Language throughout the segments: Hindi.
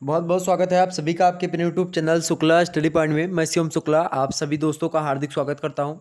बहुत बहुत स्वागत है आप सभी का आपके अपने YouTube channel Shukla study point में। मैं शिवम शुक्ला आप सभी दोस्तों का हार्दिक स्वागत करता हूं।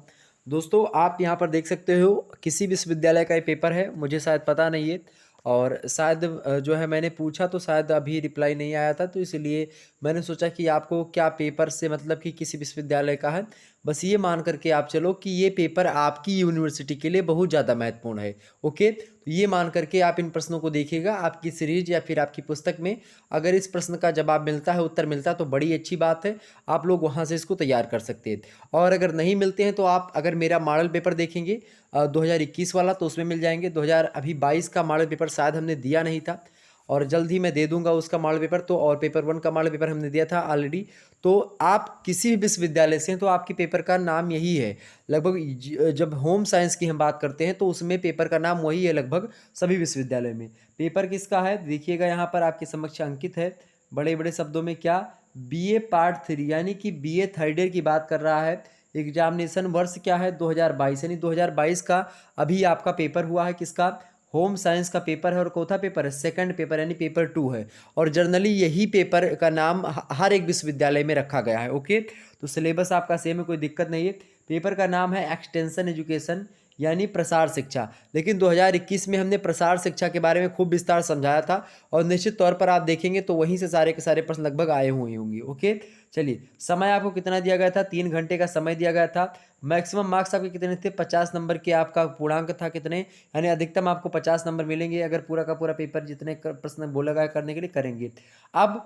दोस्तों आप यहां पर देख सकते हो किसी विश्वविद्यालय का ये पेपर है, मुझे शायद पता नहीं है। और शायद जो है मैंने पूछा तो शायद अभी रिप्लाई नहीं आया था, तो इसलिए मैंने सोचा कि आपको क्या पेपर से मतलब कि किसी विश्वविद्यालय का है, बस ये मान करके आप चलो कि ये पेपर आपकी यूनिवर्सिटी के लिए बहुत ज़्यादा महत्वपूर्ण है। ओके, तो ये मान करके आप इन प्रश्नों को देखिएगा आपकी सीरीज या फिर आपकी पुस्तक में। अगर इस प्रश्न का जवाब मिलता है, उत्तर मिलता है, तो बड़ी अच्छी बात है, आप लोग वहाँ से इसको तैयार कर सकते हैं। और अगर नहीं मिलते हैं तो आप अगर मेरा मॉडल पेपर देखेंगे 2021 वाला, तो उसमें मिल जाएंगे। 2022 का मॉडल पेपर शायद हमने दिया नहीं था, और जल्द ही मैं दे दूंगा उसका मॉडल पेपर। तो और पेपर 1 का मॉडल पेपर हमने दिया था ऑलरेडी। तो आप किसी भी विश्वविद्यालय से हैं तो आपके पेपर का नाम यही है लगभग। जब होम साइंस की हम बात करते हैं तो उसमें पेपर का नाम वही है लगभग सभी विश्वविद्यालय में। पेपर किसका है देखिएगा, यहाँ पर आपके समक्ष अंकित है बड़े बड़े शब्दों में, क्या बीए पार्ट 3 यानी कि बीए थर्ड ईयर की बात कर रहा है। एग्जामिनेशन वर्ष क्या है 2022, यानी 2022 का अभी आपका पेपर हुआ है। किसका? होम साइंस का पेपर है। और चौथा पेपर है सेकंड पेपर यानी पेपर 2 है। और जनरली यही पेपर का नाम हर एक विश्वविद्यालय में रखा गया है। ओके, तो सिलेबस आपका सेम है, कोई दिक्कत नहीं है। पेपर का नाम है एक्सटेंशन एजुकेशन यानी प्रसार शिक्षा। लेकिन 2021 में हमने प्रसार शिक्षा के बारे में खूब विस्तार समझाया था, और निश्चित तौर पर आप देखेंगे तो वहीं से सारे के सारे प्रश्न लगभग आए हुए होंगे। ओके, चलिए, समय आपको कितना दिया गया था? 3 घंटे का समय दिया गया था। मैक्सिमम मार्क्स आपके कितने थे? 50 नंबर के आपका पूर्णांक था कितने, यानी अधिकतम आपको 50 नंबर मिलेंगे अगर पूरा का पूरा पेपर जितने प्रश्न बोला गया करने के लिए करेंगे। अब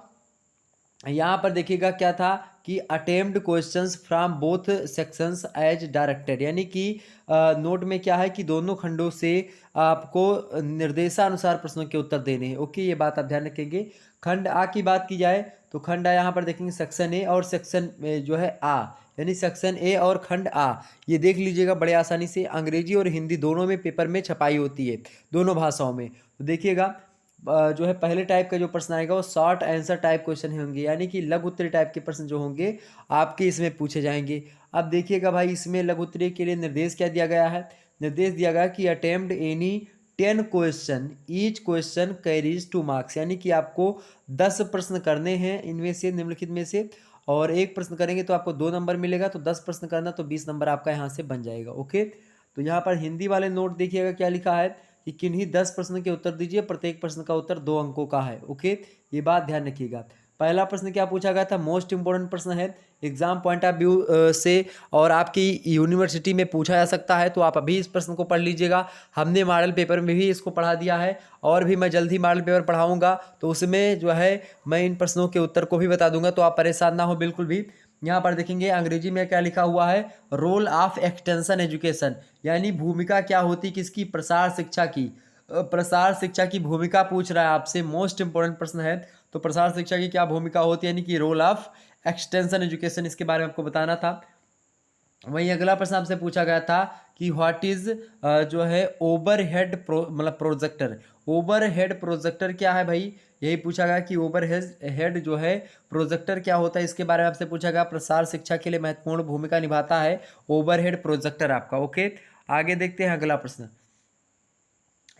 यहाँ पर देखिएगा क्या था कि attempt questions from both sections as directed, यानी कि नोट में क्या है कि दोनों खंडों से आपको निर्देशानुसार प्रश्नों के उत्तर देने हैं। ओके, ये बात आप ध्यान रखेंगे। खंड आ की बात की जाए तो खंड आ यहाँ पर देखेंगे सेक्शन ए और सेक्शन जो है आ, यानी सेक्शन ए और खंड आ, ये देख लीजिएगा बड़े आसानी से। अंग्रेजी और हिंदी दोनों में पेपर में छपाई होती है, दोनों भाषाओं में। तो देखिएगा जो है पहले टाइप का जो प्रश्न आएगा वो शॉर्ट आंसर टाइप क्वेश्चन होंगे, यानी कि लघु उत्तरीय टाइप के प्रश्न जो होंगे आपके इसमें पूछे जाएंगे। अब देखिएगा भाई, इसमें लघु उत्तरीय के लिए निर्देश क्या दिया गया है? निर्देश दिया गया कि attempt any 10 question, each question carries 2 marks, यानी कि आपको 10 प्रश्न करने हैं इनमें से, निम्नलिखित में से। और एक प्रश्न करेंगे तो आपको 2 नंबर मिलेगा, तो 10 प्रश्न करना तो 20 नंबर आपका यहाँ से बन जाएगा। ओके, तो यहाँ पर हिंदी वाले नोट देखिएगा क्या लिखा है कि किन्हीं 10 प्रश्न के उत्तर दीजिए, प्रत्येक प्रश्न का उत्तर 2 अंकों का है। ओके, ये बात ध्यान रखिएगा। पहला प्रश्न क्या पूछा गया था? मोस्ट इंपोर्टेंट प्रश्न है एग्जाम पॉइंट ऑफ व्यू से, और आपकी यूनिवर्सिटी में पूछा जा सकता है, तो आप अभी इस प्रश्न को पढ़ लीजिएगा। हमने मॉडल पेपर में भी इसको पढ़ा दिया है, और भी मैं जल्द ही मॉडल पेपर पढ़ाऊंगा, तो उसमें जो है मैं इन प्रश्नों के उत्तर को भी बता दूंगा, तो आप परेशान ना हो बिल्कुल भी। यहाँ पर देखेंगे अंग्रेजी में क्या लिखा हुआ है, रोल ऑफ एक्सटेंशन एजुकेशन, यानी भूमिका क्या होती किसकी? प्रसार शिक्षा की। प्रसार शिक्षा की भूमिका पूछ रहा है आपसे, मोस्ट इंपोर्टेंट प्रश्न है। तो प्रसार शिक्षा की क्या भूमिका होती है, यानी कि रोल ऑफ एक्सटेंशन एजुकेशन, इसके बारे में आपको बताना था। वहीं अगला प्रश्न आपसे पूछा गया था कि व्हाट इज जो है ओवरहेड मतलब प्रोजेक्टर। ओवरहेड प्रोजेक्टर क्या है भाई? यही पूछा गया कि ओवरहेड जो है प्रोजेक्टर क्या होता है, इसके बारे में आपसे पूछा गया। प्रसार शिक्षा के लिए महत्वपूर्ण भूमिका निभाता है ओवरहेड प्रोजेक्टर आपका। ओके, आगे देखते हैं अगला प्रश्न।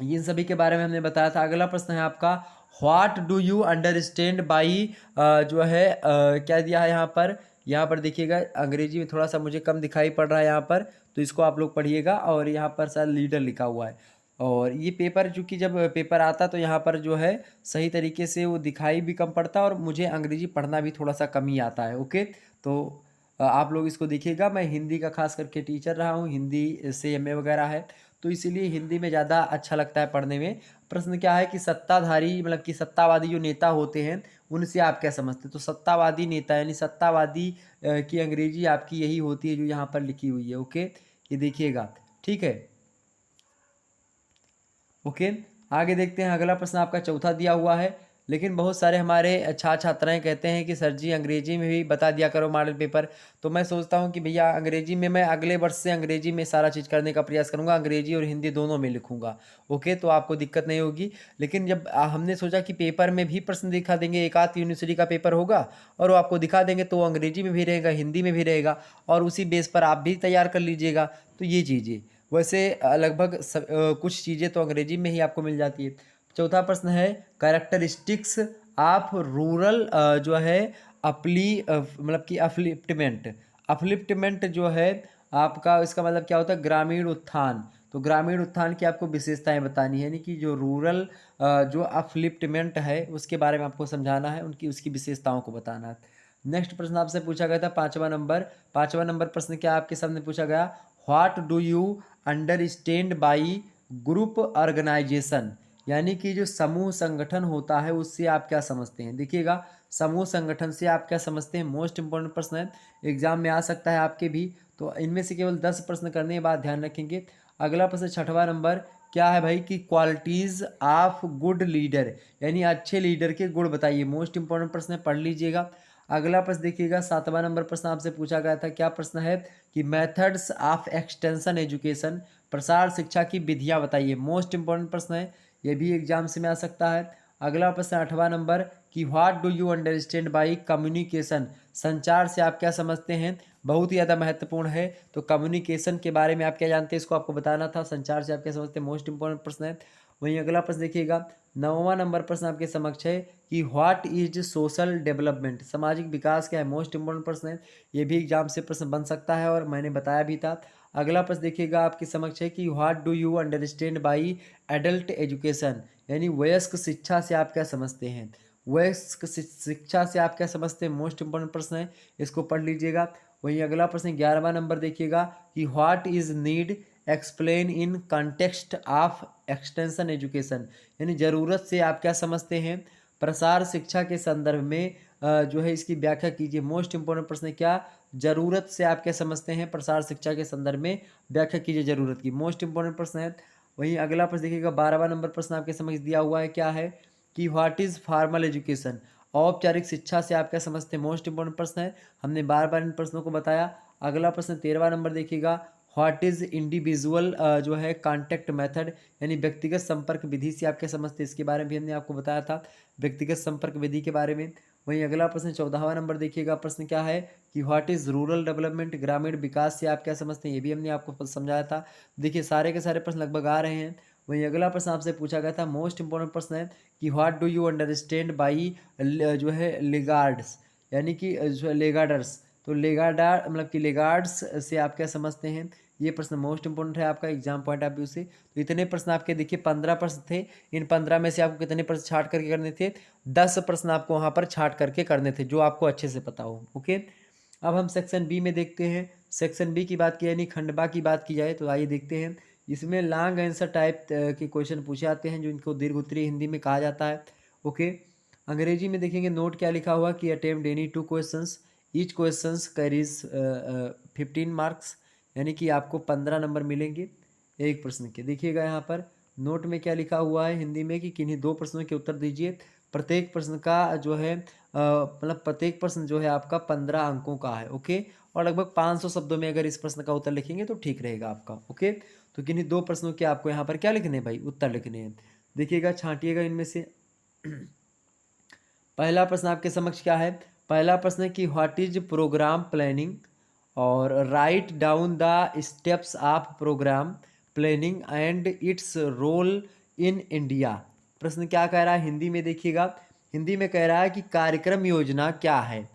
इन सभी के बारे में हमने बताया था। अगला प्रश्न है आपका, what do you understand by जो है क्या दिया है यहाँ पर? यहाँ पर देखिएगा अंग्रेजी में थोड़ा सा मुझे कम दिखाई पड़ रहा है यहाँ पर, तो इसको आप लोग पढ़िएगा। और यहाँ पर शायद लीडर लिखा हुआ है, और ये पेपर चूंकि जब पेपर आता तो यहाँ पर जो है सही तरीके से वो दिखाई भी कम पड़ता है, और मुझे अंग्रेजी पढ़ना भी थोड़ा सा कम ही आता है। ओके, तो आप लोग इसको देखिएगा। मैं हिंदी का खास करके टीचर रहा हूँ, हिंदी से एमए वगैरह है, तो इसीलिए हिंदी में ज़्यादा अच्छा लगता है पढ़ने में। प्रश्न क्या है कि सत्ताधारी मतलब कि सत्तावादी जो नेता होते हैं उनसे आप क्या समझते हैं? तो सत्तावादी नेता यानी सत्तावादी की अंग्रेजी आपकी यही होती है जो यहाँ पर लिखी हुई है। ओके, ये देखिएगा, ठीक है। ओके, आगे देखते हैं। अगला प्रश्न आपका चौथा दिया हुआ है, लेकिन बहुत सारे हमारे छात्राएं कहते हैं कि सर जी अंग्रेजी में भी बता दिया करो मॉडल पेपर। तो मैं सोचता हूं कि भैया अंग्रेजी में मैं अगले वर्ष से अंग्रेजी में सारा चीज़ करने का प्रयास करूंगा, अंग्रेजी और हिंदी दोनों में लिखूंगा। ओके, तो आपको दिक्कत नहीं होगी। लेकिन जब हमने सोचा कि पेपर में भी प्रश्न दिखा देंगे, एक आध यूनिवर्सिटी का पेपर होगा और वो आपको दिखा देंगे, तो वो अंग्रेजी में भी रहेगा हिंदी में भी रहेगा, और उसी बेस पर आप भी तैयार कर लीजिएगा। तो ये चीज़ें वैसे लगभग कुछ चीज़ें तो अंग्रेजी में ही आपको मिल जाती है। चौथा प्रश्न है कैरेक्टरिस्टिक्स आप रूरल जो है मतलब कि अपलिफ्टमेंट जो है आपका, इसका मतलब क्या होता है, ग्रामीण उत्थान। तो ग्रामीण उत्थान की आपको विशेषताएं बतानी है, यानी कि जो रूरल जो अपलिफ्टमेंट है उसके बारे में आपको समझाना है, उनकी उसकी विशेषताओं को बताना है। नेक्स्ट प्रश्न आपसे पूछा गया था 5वां नंबर प्रश्न क्या आपके सामने पूछा गया, what do you understand by group organization, यानी कि जो समूह संगठन होता है उससे आप क्या समझते हैं। देखिएगा, समूह संगठन से आप क्या समझते हैं, मोस्ट इंपॉर्टेंट प्रश्न है, एग्जाम में आ सकता है आपके भी। तो इनमें से केवल 10 प्रश्न करने के बाद ध्यान रखेंगे। अगला प्रश्न 6वां नंबर क्या है भाई, कि क्वालिटीज़ ऑफ गुड लीडर, यानी अच्छे लीडर के गुण बताइए। मोस्ट इंपॉर्टेंट प्रश्न है, पढ़ लीजिएगा। अगला प्रश्न देखिएगा, 7वां नंबर प्रश्न आपसे पूछा गया था, क्या प्रश्न है कि मेथड्स ऑफ एक्सटेंशन एजुकेशन, प्रसार शिक्षा की विधियां बताइए। मोस्ट इंपॉर्टेंट प्रश्न है, ये भी एग्जाम से में आ सकता है। अगला प्रश्न 8वां नंबर कि what do you understand by communication, संचार से आप क्या समझते हैं। बहुत ही ज़्यादा महत्वपूर्ण है, तो कम्युनिकेशन के बारे में आप क्या जानते हैं इसको आपको बताना था, संचार से आप क्या समझते हैं, मोस्ट इंपॉर्टेंट प्रश्न है। वहीं अगला प्रश्न देखिएगा, 9वां नंबर प्रश्न आपके समक्ष है कि व्हाट इज सोशल डेवलपमेंट, सामाजिक विकास क्या है। मोस्ट इंपॉर्टेंट प्रश्न है, ये भी एग्जाम से प्रश्न बन सकता है और मैंने बताया भी था। अगला प्रश्न देखिएगा आपके समक्ष है कि what do you understand by adult education, यानी वयस्क शिक्षा से आप क्या समझते हैं। वयस्क शिक्षा से आप क्या समझते हैं, मोस्ट इंपॉर्टेंट प्रश्न है, इसको पढ़ लीजिएगा। वहीं अगला प्रश्न 11वां नंबर देखिएगा कि what is need explain in context of extension education, यानी ज़रूरत से आप क्या समझते हैं, प्रसार शिक्षा के संदर्भ में जो है इसकी व्याख्या कीजिए। मोस्ट इंपॉर्टेंट प्रश्न है, क्या ज़रूरत से आप क्या समझते हैं, प्रसार शिक्षा के संदर्भ में व्याख्या कीजिए ज़रूरत की। मोस्ट इंपॉर्टेंट प्रश्न है। वहीं अगला प्रश्न देखिएगा, 12वां नंबर प्रश्न आपके समझ दिया हुआ है, क्या है कि व्हाट इज़ फॉर्मल एजुकेशन, औपचारिक शिक्षा से आप क्या समझते हैं। मोस्ट इंपॉर्टेंट प्रश्न है, हमने बार बार इन प्रश्नों को बताया। अगला प्रश्न 13वां नंबर देखिएगा, व्हाट इज़ इंडिविजुअल जो है कॉन्टैक्ट मेथड, यानी व्यक्तिगत संपर्क विधि से आप क्या समझते हैं, इसके बारे में भी हमने आपको बताया था, व्यक्तिगत संपर्क विधि के बारे में। वहीं अगला प्रश्न 14वां नंबर देखिएगा, प्रश्न क्या है कि व्हाट इज़ रूरल डेवलपमेंट, ग्रामीण विकास से आप क्या समझते हैं, ये भी हमने आपको समझाया था। देखिए सारे के सारे प्रश्न लगभग आ रहे हैं। वहीं अगला प्रश्न आपसे पूछा गया था, मोस्ट इंपॉर्टेंट प्रश्न है कि what do you understand by जो है लेगार्ड्स, यानी कि जो है लेगार्डर्स, तो लेगार्डार मतलब कि लेगार्ड्स से आप क्या समझते हैं। ये प्रश्न मोस्ट इंपॉर्टेंट है आपका एग्जाम पॉइंट ऑफ व्यू से। तो इतने प्रश्न आपके देखिए 15 प्रश्न थे, इन 15 में से आपको कितने प्रश्न छाट करके करने थे, 10 प्रश्न आपको वहाँ पर छाट करके करने थे जो आपको अच्छे से पता हो। ओके, अब हम सेक्शन बी में देखते हैं। सेक्शन बी की बात की यानी खंड बा की बात की जाए तो आइए देखते हैं। इसमें लॉन्ग आंसर टाइप के क्वेश्चन पूछे जाते हैं जो इनको दीर्घ उत्तरीय हिंदी में कहा जाता है। ओके, अंग्रेजी में देखेंगे, नोट क्या लिखा हुआ कि attempt any 2 questions, each questions carries 15 marks, यानी कि आपको 15 नंबर मिलेंगे एक प्रश्न के। देखिएगा यहाँ पर नोट में क्या लिखा हुआ है हिंदी में कि किन्हीं 2 प्रश्नों के उत्तर दीजिए। प्रत्येक प्रश्न का जो है मतलब प्रत्येक प्रश्न जो है आपका 15 अंकों का है। ओके, और लगभग 500 शब्दों में अगर इस प्रश्न का उत्तर लिखेंगे तो ठीक रहेगा आपका। ओके, तो किन्हीं 2 प्रश्नों के आपको यहाँ पर क्या लिखने हैं भाई, उत्तर लिखने हैं। देखिएगा, छांटिएगा इनमें से। पहला प्रश्न आपके समक्ष क्या है, पहला प्रश्न है कि व्हाट इज प्रोग्राम प्लानिंग, और write down the steps of programme planning and its role in India. प्रश्न क्या कह रहा है हिंदी में, देखिएगा हिंदी में कह रहा है कि कार्यक्रम योजना क्या है।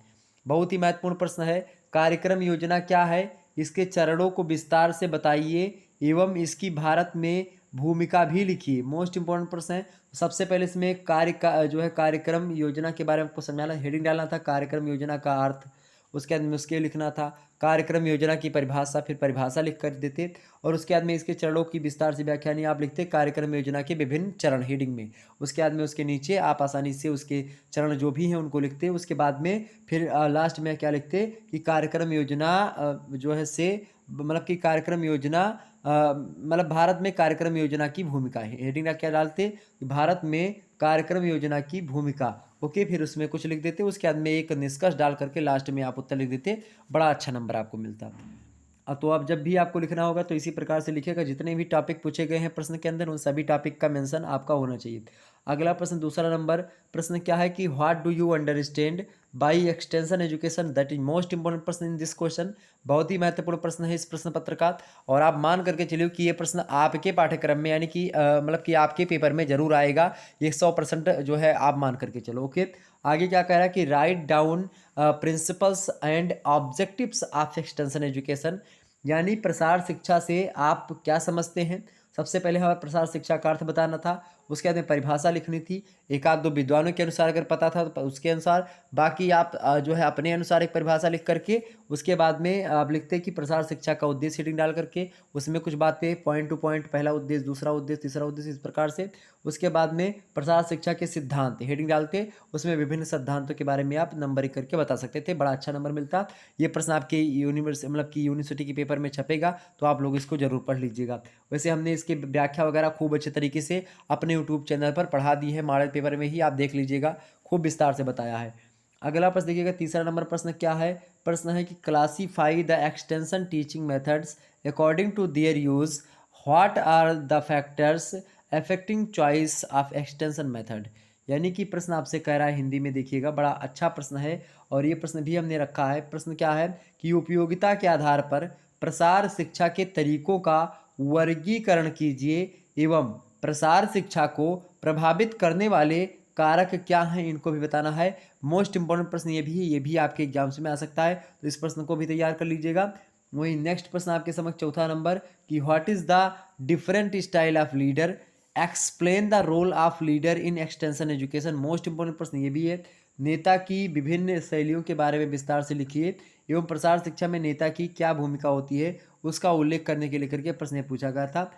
बहुत ही महत्वपूर्ण प्रश्न है, कार्यक्रम योजना क्या है, इसके चरणों को विस्तार से बताइए एवं इसकी भारत में भूमिका भी लिखिए। मोस्ट इंपॉर्टेंट प्रश्न है। सबसे पहले इसमें कार्य का जो है कार्यक्रम योजना के बारे में आपको समझाना, हेडिंग डालना था, कार्यक्रम योजना का अर्थ, उसके बाद में उसके लिखना था कार्यक्रम योजना की परिभाषा, फिर परिभाषा लिख कर देते, और उसके बाद में इसके चरणों की विस्तार से व्याख्या नहीं आप लिखते कार्यक्रम योजना के विभिन्न चरण हेडिंग में। उसके बाद में उसके नीचे आप आसानी से उसके चरण जो भी हैं उनको लिखते। उसके बाद में फिर लास्ट में क्या लिखते कि कार्यक्रम योजना जो है से मतलब कि कार्यक्रम योजना मतलब भारत में कार्यक्रम योजना की भूमिका है। हेडिंग क्या डालते, भारत में कार्यक्रम योजना की भूमिका। ओके, फिर उसमें कुछ लिख देते, उसके बाद में एक निष्कर्ष डाल करके लास्ट में आप उत्तर लिख देते, बड़ा अच्छा नंबर आपको मिलता। तो अब जब भी आपको लिखना होगा तो इसी प्रकार से लिखिएगा, जितने भी टॉपिक पूछे गए हैं प्रश्न के अंदर उन सभी टॉपिक का मेंशन आपका होना चाहिए। अगला प्रश्न 2 नंबर प्रश्न क्या है कि what do you understand by extension education, that is most important प्रश्न इन दिस क्वेश्चन। बहुत ही महत्वपूर्ण प्रश्न है इस प्रश्न पत्र का। और आप मान करके चलिए कि ये प्रश्न आपके पाठ्यक्रम में यानी कि मतलब कि आपके पेपर में जरूर आएगा। ये 100% जो है आप मान करके चलो। ओके, आगे क्या कह रहा है कि write down principles and objectives of extension education, यानी प्रसार शिक्षा से आप क्या समझते हैं। सबसे पहले हमें प्रसार शिक्षा का अर्थ बताना था, उसके बाद में परिभाषा लिखनी थी, एक आध दो विद्वानों के अनुसार अगर पता था तो उसके अनुसार, बाकी आप जो है अपने अनुसार एक परिभाषा लिख करके उसके बाद में आप लिखते हैं कि प्रसार शिक्षा का उद्देश्य हेडिंग डाल करके उसमें कुछ बातें पॉइंट टू पॉइंट, पहला उद्देश्य, दूसरा उद्देश्य, तीसरा उद्देश्य, इस प्रकार से। उसके बाद में प्रसार शिक्षा के सिद्धांत हेडिंग डालते, उसमें विभिन्न सिद्धांतों के बारे में आप नंबरिंग करके बता सकते थे, बड़ा अच्छा नंबर मिलता। ये प्रश्न आपके यूनिवर्सिटी के पेपर में छपेगा, तो आप लोग इसको जरूर पढ़ लीजिएगा। वैसे हमने इसकी व्याख्या वगैरह खूब अच्छे तरीके से अपने यूट्यूब चैनल पर पढ़ा दी है, मॉडल पेपर में ही आप देख लीजिएगा, खूब विस्तार से बताया है। अगला प्रश्न देखिएगा, तीसरा नंबर प्रश्न क्या है। प्रश्न है कि classify the extension teaching methods according to their use, what are the factors affecting choice of extension method. यानी कि प्रश्न आपसे कह रहा है हिंदी में, देखिएगा बड़ा अच्छा प्रश्न है और ये प्रश्न भी हमने रखा है। प्रश्न क्या है कि उपयोगिता के आधार पर प्रसार शिक्षा के तरीकों का वर्गीकरण कीजिए एवं प्रसार शिक्षा को प्रभावित करने वाले कारक क्या हैं, इनको भी बताना है। मोस्ट इंपॉर्टेंट प्रश्न ये भी है, ये भी आपके एग्जाम्स में आ सकता है, तो इस प्रश्न को भी तैयार कर लीजिएगा। वही नेक्स्ट प्रश्न आपके समक्ष चौथा नंबर कि what is the different style of leader, explain the role of leader in extension education. Most important प्रश्न ये भी है, नेता की विभिन्न शैलियों के बारे में विस्तार से लिखिए एवं प्रसार शिक्षा में नेता की क्या भूमिका होती है उसका उल्लेख करने के लिए करके प्रश्न पूछा गया था।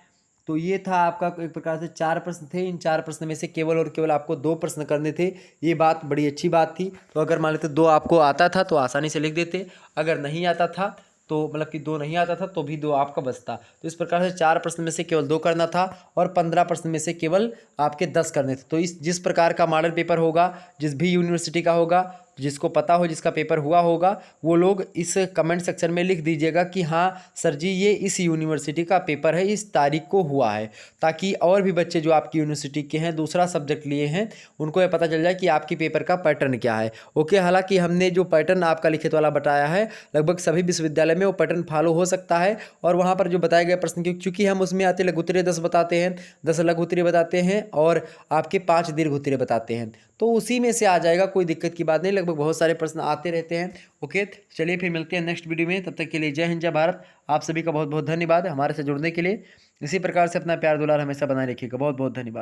तो ये था आपका एक प्रकार से 4 प्रश्न थे। इन 4 प्रश्न में से केवल और केवल आपको 2 प्रश्न करने थे, ये बात बड़ी अच्छी बात थी। तो अगर मान लेते 2 आपको आता था तो आसानी से लिख देते, अगर नहीं आता था तो मतलब कि 2 नहीं आता था तो भी 2 आपका बचता। तो इस प्रकार से 4 प्रश्न में से केवल 2 करना था और 15 प्रश्न में से केवल आपके 10 करने थे। तो इस जिस प्रकार का मॉडल पेपर होगा, जिस भी यूनिवर्सिटी का होगा, जिसको पता हो जिसका पेपर हुआ होगा, वो लोग इस कमेंट सेक्शन में लिख दीजिएगा कि हाँ सर जी ये इस यूनिवर्सिटी का पेपर है, इस तारीख को हुआ है, ताकि और भी बच्चे जो आपकी यूनिवर्सिटी के हैं, दूसरा सब्जेक्ट लिए हैं, उनको ये पता चल जाए कि आपकी पेपर का पैटर्न क्या है। ओके, हालांकि हमने जो पैटर्न आपका लिखित वाला बताया है लगभग सभी विश्वविद्यालय में वो पैटर्न फॉलो हो सकता है। और वहाँ पर जो बताए गए प्रश्न, क्योंकि हम उसमें आते लघु उत्तरीय 10 बताते हैं, 10 लघु उत्तरीय बताते हैं और आपके 5 दीर्घ उत्तरीय बताते हैं, तो उसी में से आ जाएगा, कोई दिक्कत की बात नहीं। लगभग बहुत सारे प्रश्न आते रहते हैं। ओके, चलिए फिर मिलते हैं नेक्स्ट वीडियो में, तब तक के लिए जय हिंद जय भारत। आप सभी का बहुत बहुत धन्यवाद हमारे से जुड़ने के लिए। इसी प्रकार से अपना प्यार दुलार हमेशा बनाए रखिएगा। बहुत बहुत धन्यवाद।